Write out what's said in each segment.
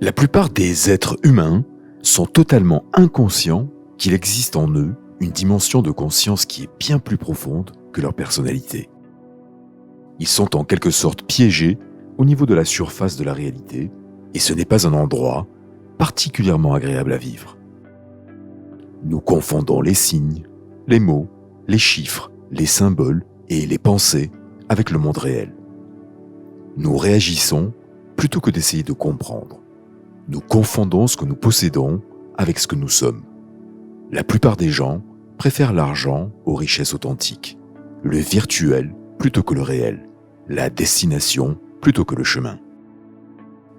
La plupart des êtres humains sont totalement inconscients qu'il existe en eux une dimension de conscience qui est bien plus profonde que leur personnalité. Ils sont en quelque sorte piégés au niveau de la surface de la réalité, et ce n'est pas un endroit particulièrement agréable à vivre. Nous confondons les signes, les mots, les chiffres, les symboles et les pensées avec le monde réel. Nous réagissons plutôt que d'essayer de comprendre. Nous confondons ce que nous possédons avec ce que nous sommes. La plupart des gens préfèrent l'argent aux richesses authentiques, le virtuel plutôt que le réel, la destination plutôt que le chemin.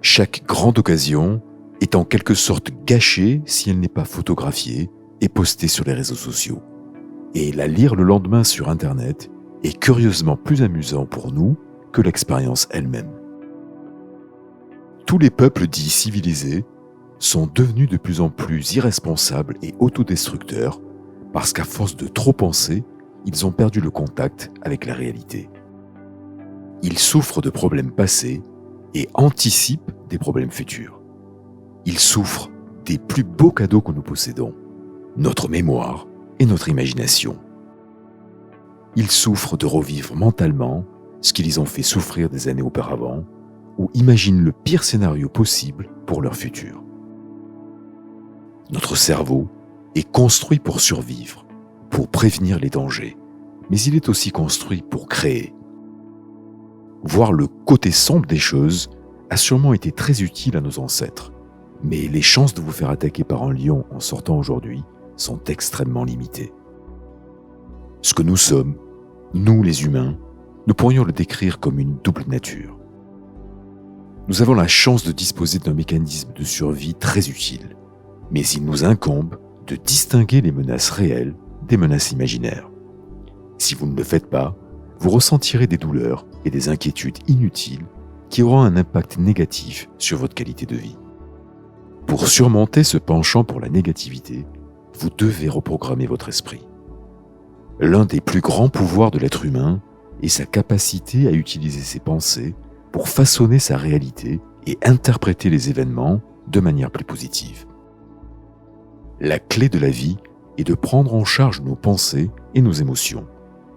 Chaque grande occasion est en quelque sorte gâchée si elle n'est pas photographiée et postée sur les réseaux sociaux. Et la lire le lendemain sur Internet est curieusement plus amusant pour nous que l'expérience elle-même. Tous les peuples dits civilisés sont devenus de plus en plus irresponsables et autodestructeurs parce qu'à force de trop penser, ils ont perdu le contact avec la réalité. Ils souffrent de problèmes passés et anticipent des problèmes futurs. Ils souffrent des plus beaux cadeaux que nous possédons, notre mémoire et notre imagination. Ils souffrent de revivre mentalement ce qu'ils ont fait souffrir des années auparavant ou imaginent le pire scénario possible pour leur futur. Notre cerveau est construit pour survivre, pour prévenir les dangers, mais il est aussi construit pour créer. Voir le côté sombre des choses a sûrement été très utile à nos ancêtres, mais les chances de vous faire attaquer par un lion en sortant aujourd'hui sont extrêmement limitées. Ce que nous sommes, nous les humains, nous pourrions le décrire comme une double nature. Nous avons la chance de disposer d'un mécanisme de survie très utile, mais il nous incombe de distinguer les menaces réelles des menaces imaginaires. Si vous ne le faites pas, vous ressentirez des douleurs et des inquiétudes inutiles qui auront un impact négatif sur votre qualité de vie. Pour surmonter ce penchant pour la négativité, vous devez reprogrammer votre esprit. L'un des plus grands pouvoirs de l'être humain est sa capacité à utiliser ses pensées pour façonner sa réalité et interpréter les événements de manière plus positive. La clé de la vie est de prendre en charge nos pensées et nos émotions,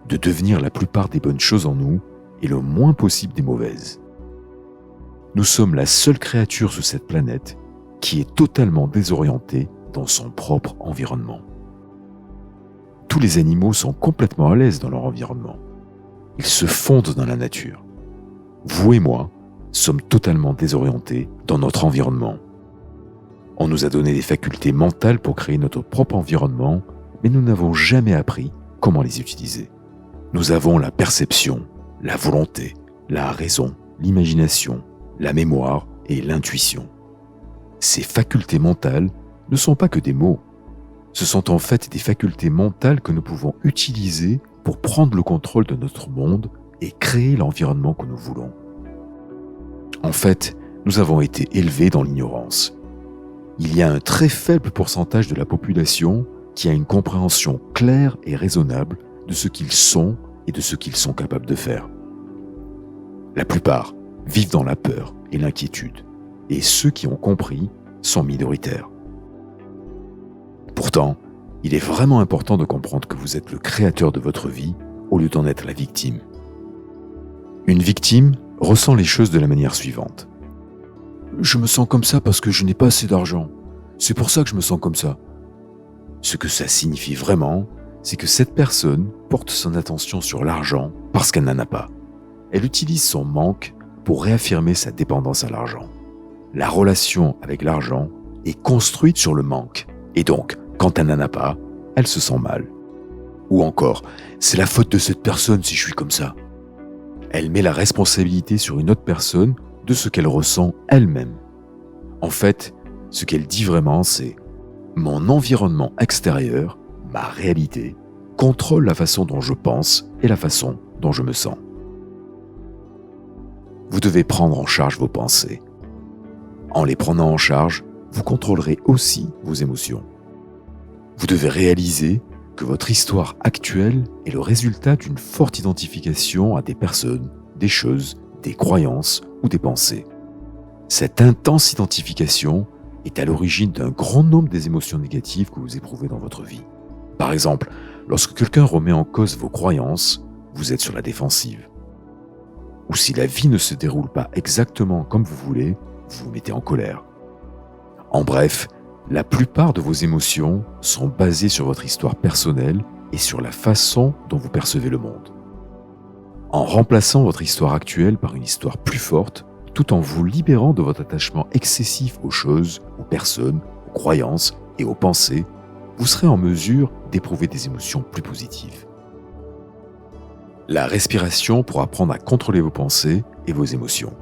de devenir la plupart des bonnes choses en nous et le moins possible des mauvaises. Nous sommes la seule créature sur cette planète qui est totalement désorientée dans son propre environnement. Tous les animaux sont complètement à l'aise dans leur environnement. Ils se fondent dans la nature. Vous et moi sommes totalement désorientés dans notre environnement. On nous a donné des facultés mentales pour créer notre propre environnement, mais nous n'avons jamais appris comment les utiliser. Nous avons la perception, la volonté, la raison, l'imagination, la mémoire et l'intuition. Ces facultés mentales ne sont pas que des mots. Ce sont en fait des facultés mentales que nous pouvons utiliser pour prendre le contrôle de notre monde et créer l'environnement que nous voulons. En fait, nous avons été élevés dans l'ignorance. Il y a un très faible pourcentage de la population qui a une compréhension claire et raisonnable de ce qu'ils sont et de ce qu'ils sont capables de faire. La plupart vivent dans la peur et l'inquiétude, et ceux qui ont compris sont minoritaires. Pourtant, il est vraiment important de comprendre que vous êtes le créateur de votre vie au lieu d'en être la victime. Une victime ressent les choses de la manière suivante. Je me sens comme ça parce que je n'ai pas assez d'argent. C'est pour ça que je me sens comme ça. Ce que ça signifie vraiment, c'est que cette personne porte son attention sur l'argent parce qu'elle n'en a pas. Elle utilise son manque pour réaffirmer sa dépendance à l'argent. La relation avec l'argent est construite sur le manque. Et donc, quand elle n'en a pas, elle se sent mal. Ou encore, c'est la faute de cette personne si je suis comme ça. Elle met la responsabilité sur une autre personne de ce qu'elle ressent elle-même. En fait, ce qu'elle dit vraiment, c'est « Mon environnement extérieur, ma réalité, contrôle la façon dont je pense et la façon dont je me sens. » Vous devez prendre en charge vos pensées. En les prenant en charge, vous contrôlerez aussi vos émotions. Vous devez réaliser que votre histoire actuelle est le résultat d'une forte identification à des personnes, des choses, des croyances ou des pensées. Cette intense identification est à l'origine d'un grand nombre des émotions négatives que vous éprouvez dans votre vie. Par exemple, lorsque quelqu'un remet en cause vos croyances, vous êtes sur la défensive. Ou si la vie ne se déroule pas exactement comme vous voulez, vous vous mettez en colère. En bref, la plupart de vos émotions sont basées sur votre histoire personnelle et sur la façon dont vous percevez le monde. En remplaçant votre histoire actuelle par une histoire plus forte, tout en vous libérant de votre attachement excessif aux choses, aux personnes, aux croyances et aux pensées, vous serez en mesure d'éprouver des émotions plus positives. La respiration pour apprendre à contrôler vos pensées et vos émotions.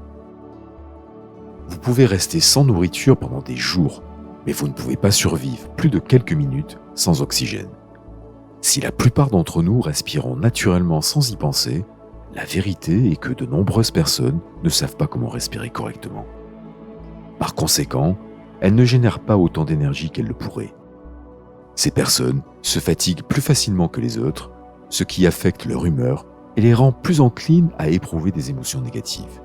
Vous pouvez rester sans nourriture pendant des jours, mais vous ne pouvez pas survivre plus de quelques minutes sans oxygène. Si la plupart d'entre nous respirons naturellement sans y penser, la vérité est que de nombreuses personnes ne savent pas comment respirer correctement. Par conséquent, elles ne génèrent pas autant d'énergie qu'elles le pourraient. Ces personnes se fatiguent plus facilement que les autres, ce qui affecte leur humeur et les rend plus enclines à éprouver des émotions négatives.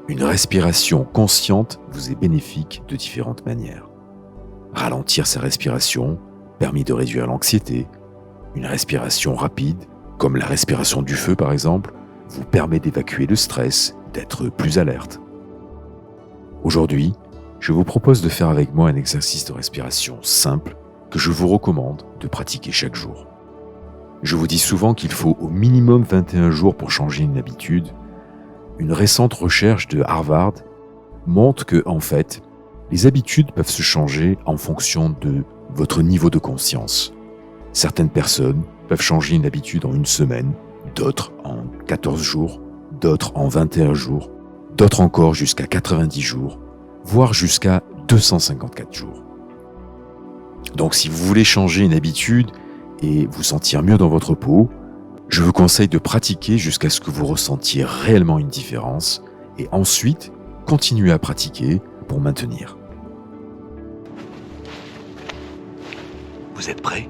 Une respiration consciente vous est bénéfique de différentes manières. Ralentir sa respiration permet de réduire l'anxiété. Une respiration rapide, comme la respiration du feu par exemple, vous permet d'évacuer le stress, d'être plus alerte. Aujourd'hui, je vous propose de faire avec moi un exercice de respiration simple que je vous recommande de pratiquer chaque jour. Je vous dis souvent qu'il faut au minimum 21 jours pour changer une habitude. Une récente recherche de Harvard montre que, en fait, les habitudes peuvent se changer en fonction de votre niveau de conscience. Certaines personnes peuvent changer une habitude en une semaine, d'autres en 14 jours, d'autres en 21 jours, d'autres encore jusqu'à 90 jours, voire jusqu'à 254 jours. Donc si vous voulez changer une habitude et vous sentir mieux dans votre peau, je vous conseille de pratiquer jusqu'à ce que vous ressentiez réellement une différence et ensuite continuer à pratiquer pour maintenir. Vous êtes prêts ?